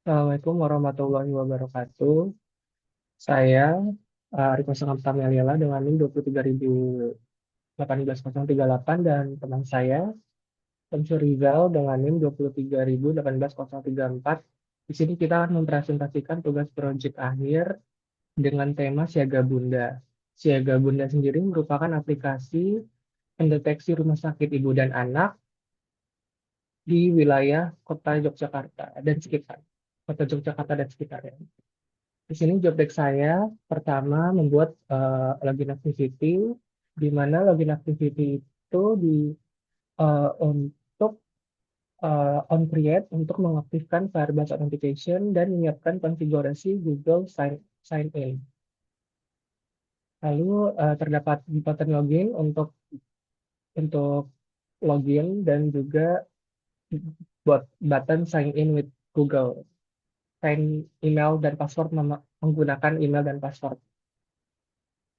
Assalamualaikum warahmatullahi wabarakatuh. Saya Arif Masangam Tamialiala dengan NIM 23018 dan teman saya Syamsul Rizal dengan NIM 2318034. Di sini kita akan mempresentasikan tugas proyek akhir dengan tema Siaga Bunda. Siaga Bunda sendiri merupakan aplikasi pendeteksi rumah sakit ibu dan anak di wilayah Kota Yogyakarta dan sekitar. Kota Yogyakarta dan sekitarnya. Di sini job desk saya pertama membuat login activity, di mana login activity itu untuk on create untuk mengaktifkan Firebase Authentication dan menyiapkan konfigurasi Google Sign In. Lalu terdapat button login untuk login dan juga buat button sign in with Google, sign email dan password menggunakan email dan password.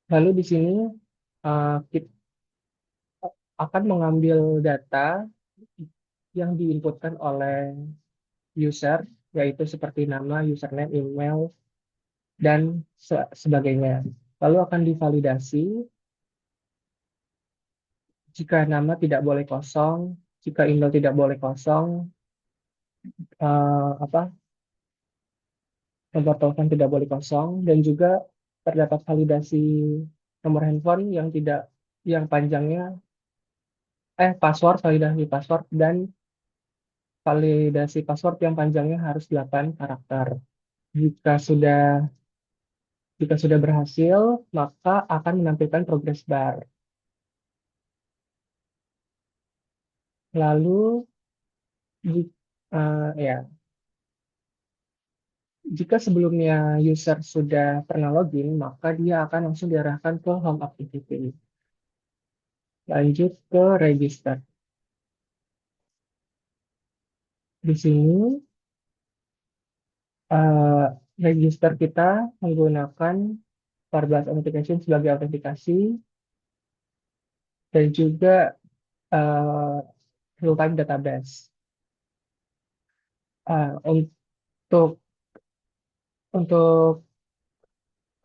Lalu di sini kita akan mengambil data yang diinputkan oleh user, yaitu seperti nama, username, email, dan sebagainya. Lalu akan divalidasi jika nama tidak boleh kosong, jika email tidak boleh kosong, apa nomor telepon tidak boleh kosong, dan juga terdapat validasi nomor handphone yang panjangnya password, validasi password, dan validasi password yang panjangnya harus 8 karakter. Jika sudah Jika sudah berhasil, maka akan menampilkan progress bar. Lalu, ji- ya, jika sebelumnya user sudah pernah login, maka dia akan langsung diarahkan ke home activity. Lanjut ke register. Di sini, eh, register kita menggunakan Firebase Authentication sebagai autentikasi dan juga eh, real-time database. Untuk untuk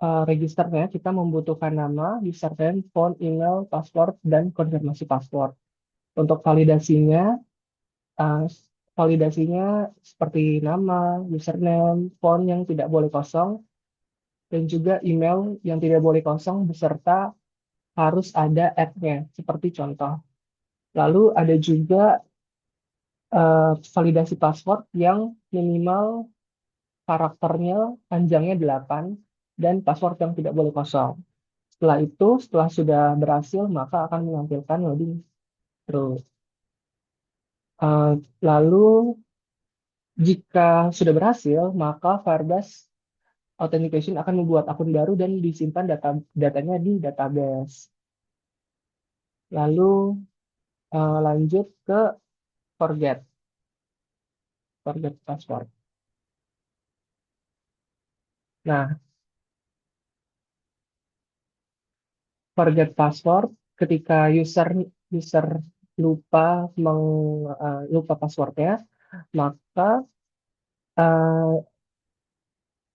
registernya kita membutuhkan nama, username, phone, email, password, dan konfirmasi password. Untuk uh, validasinya seperti nama, username, phone yang tidak boleh kosong, dan juga email yang tidak boleh kosong beserta harus ada ad-nya, seperti contoh. Lalu ada juga validasi password yang minimal karakternya panjangnya 8 dan password yang tidak boleh kosong. Setelah itu, setelah sudah berhasil, maka akan menampilkan loading terus. Lalu, jika sudah berhasil, maka Firebase Authentication akan membuat akun baru dan disimpan datanya di database. Lalu, lanjut ke forget, forget password. Nah, forget password ketika user lupa passwordnya, maka uh,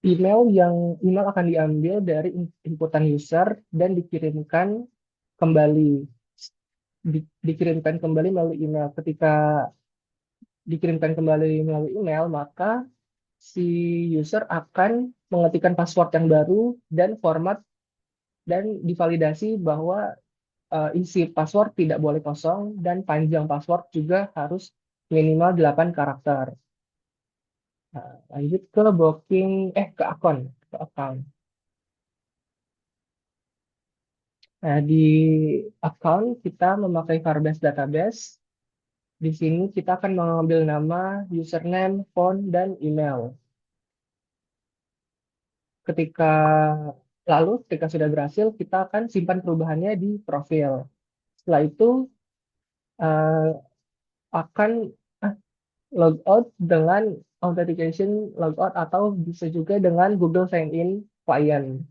email akan diambil dari inputan user dan kembali dikirimkan kembali melalui email. Ketika dikirimkan kembali melalui email, maka si user akan mengetikkan password yang baru dan format dan divalidasi bahwa isi password tidak boleh kosong dan panjang password juga harus minimal 8 karakter. Nah, lanjut ke ke account. Nah, di account kita memakai Firebase Database. Di sini kita akan mengambil nama, username, phone, dan email. Ketika ketika sudah berhasil, kita akan simpan perubahannya di profil. Setelah itu eh, akan eh, logout dengan authentication logout atau bisa juga dengan Google Sign In Client.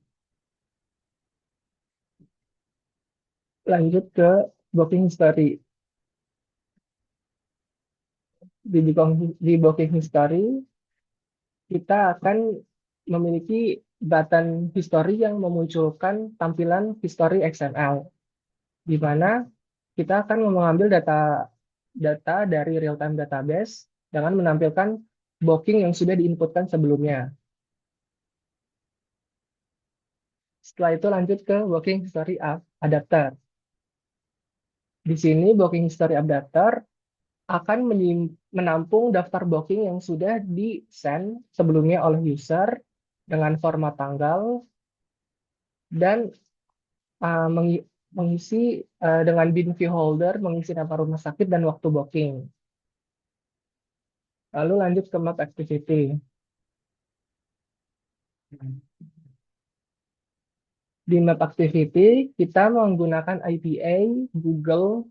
Lanjut ke booking history. Di booking history kita akan memiliki button history yang memunculkan tampilan history XML, di mana kita akan mengambil data data dari real time database dengan menampilkan booking yang sudah diinputkan sebelumnya. Setelah itu lanjut ke booking history adapter. Di sini booking history adapter akan menampung daftar booking yang sudah di-send sebelumnya oleh user dengan format tanggal dan mengisi dengan bin view holder, mengisi nama rumah sakit dan waktu booking. Lalu lanjut ke map activity. Di map activity, kita menggunakan IPA Google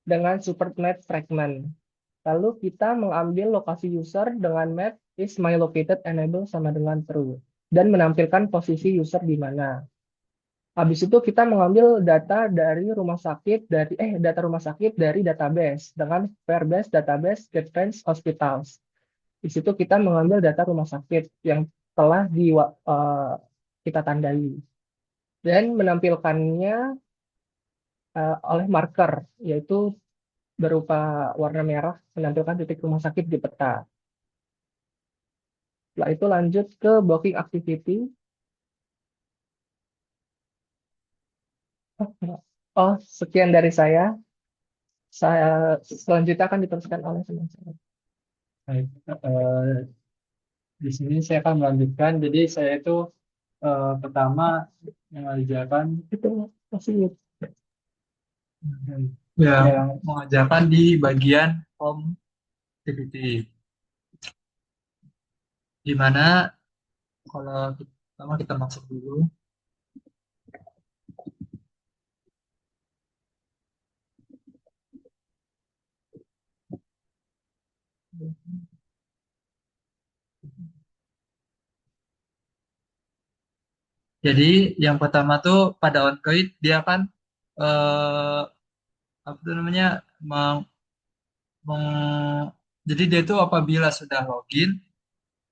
dengan super map fragment. Lalu kita mengambil lokasi user dengan map is my located enable sama dengan true. Dan menampilkan posisi user di mana. Habis itu kita mengambil data dari rumah sakit data rumah sakit dari database dengan Firebase database Advanced Hospitals. Di situ kita mengambil data rumah sakit yang telah kita tandai dan menampilkannya oleh marker yaitu berupa warna merah menampilkan titik rumah sakit di peta. Setelah itu lanjut ke blocking activity. Oh, sekian dari saya. Saya selanjutnya akan diteruskan oleh teman saya. Baik, di sini saya akan melanjutkan. Jadi saya itu pertama mengerjakan Itu masih yang mengerjakan di bagian home activity, di mana kalau pertama kita masuk dulu. Jadi yang pertama tuh pada OnCoin dia kan apa tuh namanya meng, meng- jadi dia tuh apabila sudah login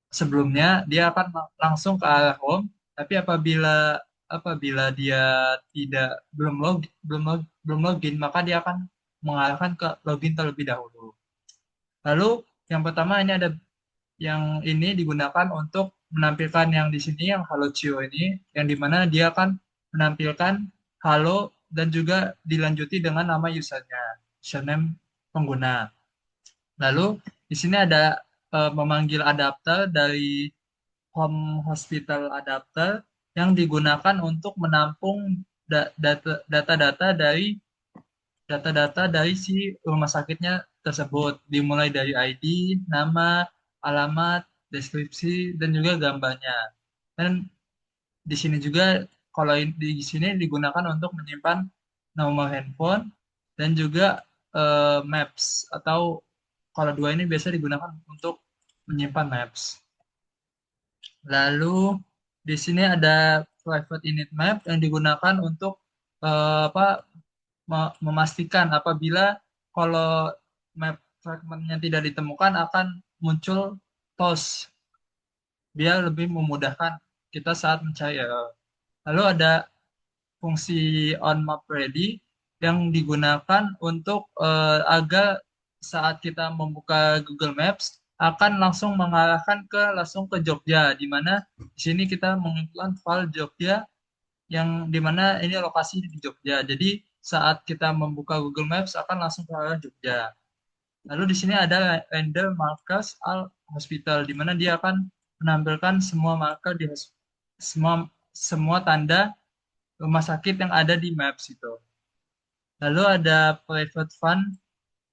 sebelumnya dia akan langsung ke arah home, tapi apabila apabila dia tidak belum login maka dia akan mengarahkan ke login terlebih dahulu. Lalu yang pertama ini ada yang ini digunakan untuk menampilkan yang di sini yang Halo Cio ini yang dimana dia akan menampilkan halo dan juga dilanjuti dengan nama usernya, username pengguna. Lalu di sini ada memanggil adapter dari home hospital adapter yang digunakan untuk menampung data-data dari si rumah sakitnya tersebut, dimulai dari ID, nama, alamat, deskripsi, dan juga gambarnya. Dan di sini juga kalau di sini digunakan untuk menyimpan nomor handphone dan juga maps atau kalau dua ini biasa digunakan untuk menyimpan maps. Lalu di sini ada private init map yang digunakan untuk apa memastikan apabila kalau map fragmentnya tidak ditemukan akan muncul toast biar lebih memudahkan kita saat mencari error. Lalu ada fungsi on map ready yang digunakan untuk agar saat kita membuka Google Maps akan langsung mengarahkan langsung ke Jogja, di mana di sini kita menginput file Jogja yang di mana ini lokasi di Jogja. Jadi saat kita membuka Google Maps akan langsung ke arah Jogja. Lalu di sini ada render markers al hospital, di mana dia akan menampilkan semua marker di semua semua tanda rumah sakit yang ada di Maps itu. Lalu ada private fund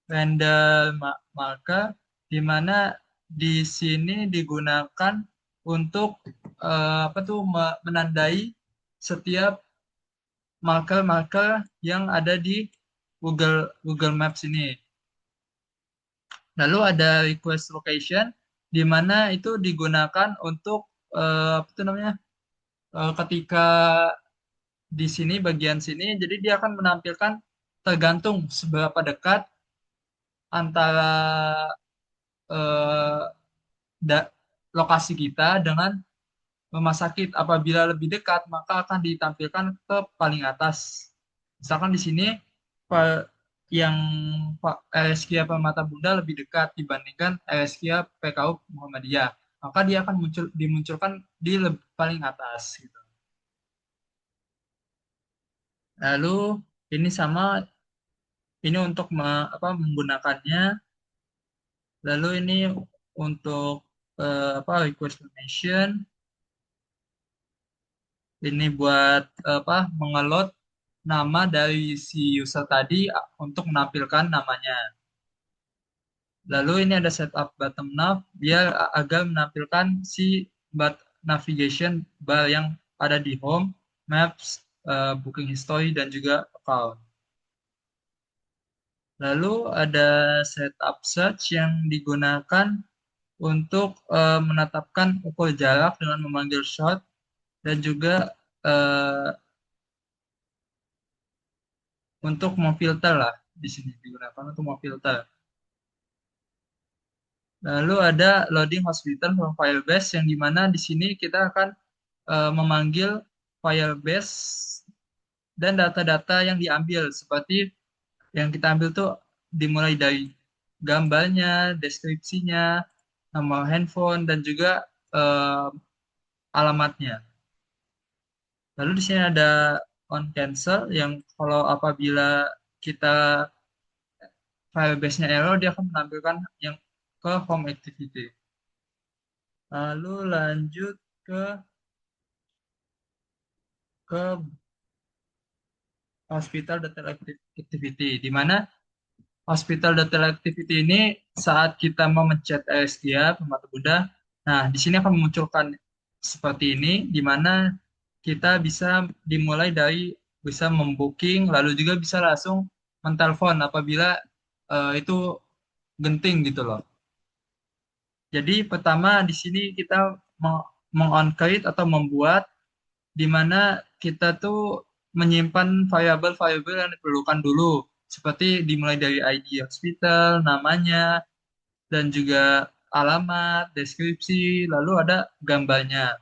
render marker, di mana di sini digunakan untuk apa tuh menandai setiap marker-marker yang ada di Google Maps ini. Lalu ada request location, di mana itu digunakan untuk apa itu namanya ketika di sini bagian sini, jadi dia akan menampilkan tergantung seberapa dekat antara eh, da- lokasi kita dengan rumah sakit. Apabila lebih dekat, maka akan ditampilkan ke paling atas. Misalkan di sini pa- yang RSKIA Permata Bunda lebih dekat dibandingkan RSKIA PKU Muhammadiyah. Maka dia akan dimunculkan di paling atas gitu. Lalu ini sama ini untuk menggunakannya. Lalu ini untuk request permission. Ini buat mengelot nama dari si user tadi untuk menampilkan namanya. Lalu ini ada setup bottom nav biar agar menampilkan si navigation bar yang ada di home, maps, booking history dan juga account. Lalu ada setup search yang digunakan untuk menetapkan ukur jarak dengan memanggil short dan juga eh, untuk memfilter lah di sini digunakan untuk memfilter. Lalu ada loading hospital from Firebase yang dimana di sini kita akan memanggil Firebase dan data-data yang diambil seperti yang kita ambil tuh dimulai dari gambarnya, deskripsinya, nomor handphone dan juga eh, alamatnya. Lalu di sini ada on cancel yang kalau apabila kita Firebase-nya error dia akan menampilkan yang ke home activity. Lalu lanjut ke ke hospital data activity, di mana hospital data activity ini saat kita memencet dia Permata Bunda, nah di sini akan memunculkan seperti ini, di mana kita bisa dimulai dari bisa membooking, lalu juga bisa langsung mentelepon apabila itu genting gitu loh. Jadi pertama di sini kita meng-on-create atau membuat di mana kita tuh menyimpan variabel-variabel yang diperlukan dulu, seperti dimulai dari ID hospital, namanya, dan juga alamat, deskripsi, lalu ada gambarnya.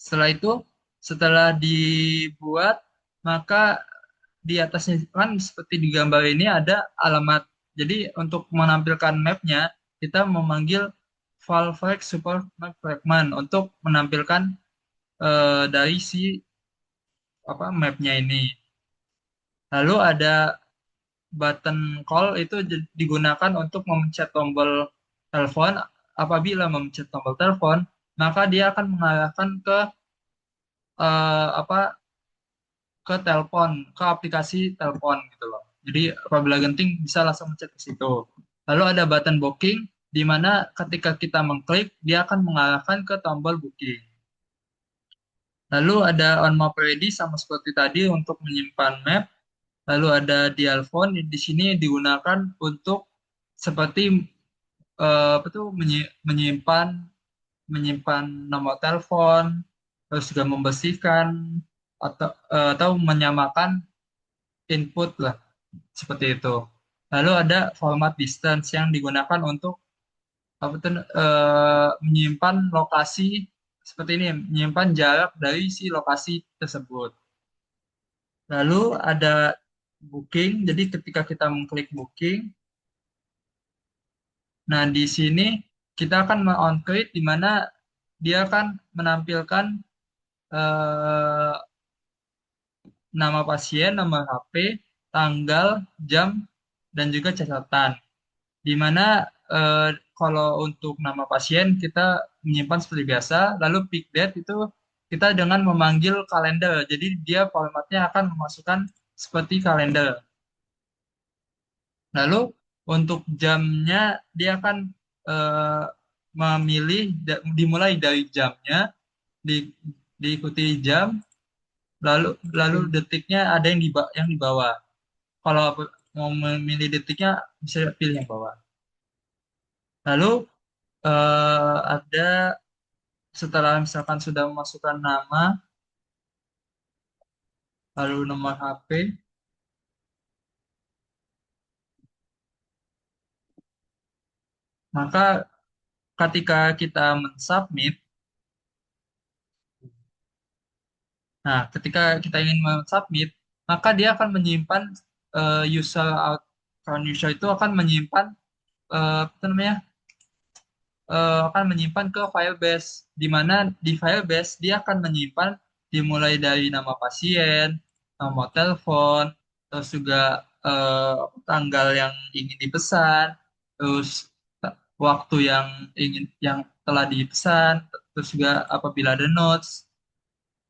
Setelah itu, setelah dibuat, maka di atasnya kan seperti di gambar ini ada alamat. Jadi untuk menampilkan mapnya, kita memanggil valfrag super map fragment untuk menampilkan dari si mapnya ini. Lalu ada button call itu digunakan untuk memencet tombol telepon. Apabila memencet tombol telepon, maka dia akan mengarahkan ke apa ke telepon, ke aplikasi telepon gitu loh. Jadi apabila genting bisa langsung mencet ke situ. Lalu ada button booking di mana ketika kita mengklik dia akan mengarahkan ke tombol booking. Lalu ada on map ready sama seperti tadi untuk menyimpan map. Lalu ada dial phone di sini digunakan untuk seperti apa tuh menyimpan menyimpan nomor telepon, terus juga membersihkan atau menyamakan input lah seperti itu. Lalu ada format distance yang digunakan untuk apa tuh menyimpan lokasi seperti ini, menyimpan jarak dari si lokasi tersebut. Lalu ada booking, jadi ketika kita mengklik booking, nah di sini kita akan on-create di mana dia akan menampilkan eh, nama pasien, nama HP, tanggal, jam, dan juga catatan. Di mana eh, kalau untuk nama pasien kita menyimpan seperti biasa, lalu pick date itu kita dengan memanggil kalender. Jadi dia formatnya akan memasukkan seperti kalender. Lalu untuk jamnya dia akan eh, memilih dimulai dari jamnya, di, diikuti jam, lalu lalu Oke. detiknya ada yang di bawah. Kalau mau memilih detiknya bisa pilih yang bawah. Lalu ada setelah misalkan sudah memasukkan nama, lalu nomor HP, Maka ketika kita mensubmit, nah ketika kita ingin mensubmit, maka dia akan menyimpan user account user itu akan menyimpan apa namanya akan menyimpan ke file base, di mana di file base dia akan menyimpan dimulai dari nama pasien, nomor telepon, terus juga tanggal yang ingin dipesan, terus waktu yang yang telah dipesan, terus juga apabila ada notes.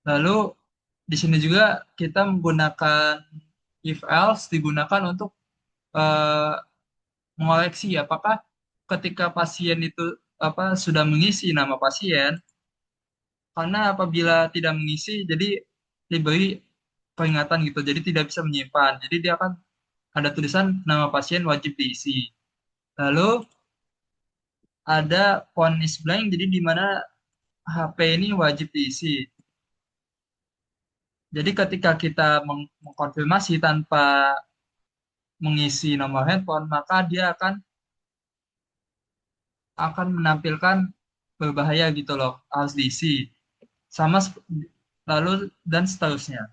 Lalu di sini juga kita menggunakan if else digunakan untuk eh, mengoleksi apakah ketika pasien itu sudah mengisi nama pasien, karena apabila tidak mengisi jadi diberi peringatan gitu, jadi tidak bisa menyimpan, jadi dia akan ada tulisan nama pasien wajib diisi. Lalu ada phone is blank, jadi di mana HP ini wajib diisi. Jadi ketika kita mengkonfirmasi tanpa mengisi nomor handphone, maka dia akan menampilkan berbahaya gitu loh, harus diisi. Sama lalu dan seterusnya.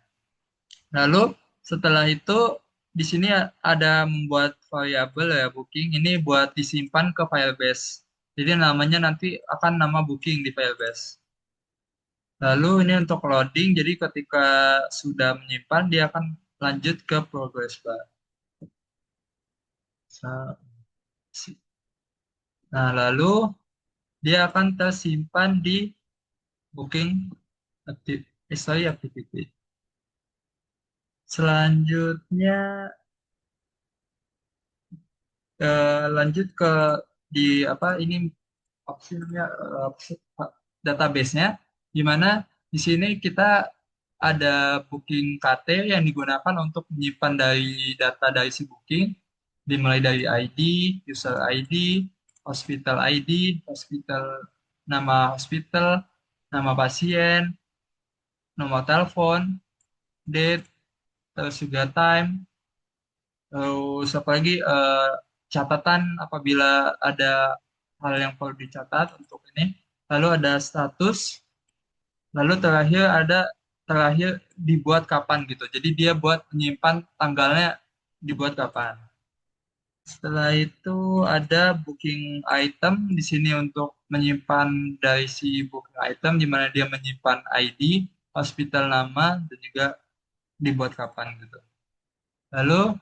Lalu setelah itu di sini ada membuat variabel ya booking ini buat disimpan ke file base. Jadi namanya nanti akan nama booking di file base. Lalu ini untuk loading, jadi ketika sudah menyimpan dia akan lanjut ke progress bar. Sa- Nah, lalu dia akan tersimpan di booking history activity. Selanjutnya lanjut ke di apa ini opsi namanya database-nya, di mana di sini kita ada booking KT yang digunakan untuk menyimpan dari data dari si booking, dimulai dari ID, user ID, hospital ID, hospital nama hospital, nama pasien, nomor telepon, date, terus juga time, terus apa lagi catatan apabila ada hal yang perlu dicatat untuk ini. Lalu ada status, lalu terakhir dibuat kapan gitu. Jadi dia buat menyimpan tanggalnya dibuat kapan. Setelah itu ada booking item di sini untuk menyimpan dari si booking item di mana dia menyimpan ID, hospital nama dan juga dibuat kapan gitu. Lalu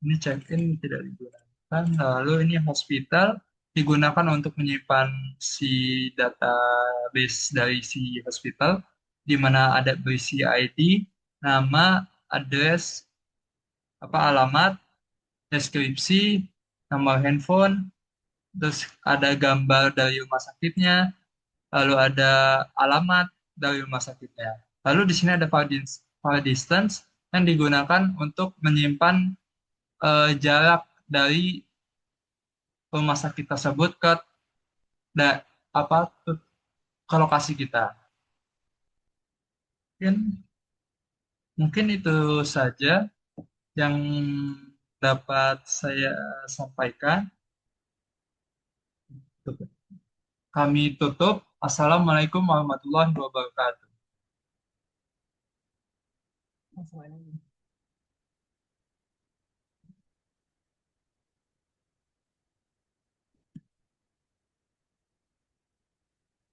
ini check-in tidak digunakan. Lalu ini hospital digunakan untuk menyimpan si database dari si hospital, di mana ada berisi ID, nama, address, alamat, deskripsi, nomor handphone, terus ada gambar dari rumah sakitnya, lalu ada alamat dari rumah sakitnya. Lalu di sini ada file distance yang digunakan untuk menyimpan jarak dari rumah sakit tersebut ke da, apa ke lokasi kita. Mungkin mungkin itu saja yang dapat saya sampaikan. Kami tutup. Assalamualaikum warahmatullahi wabarakatuh. Langsung aja.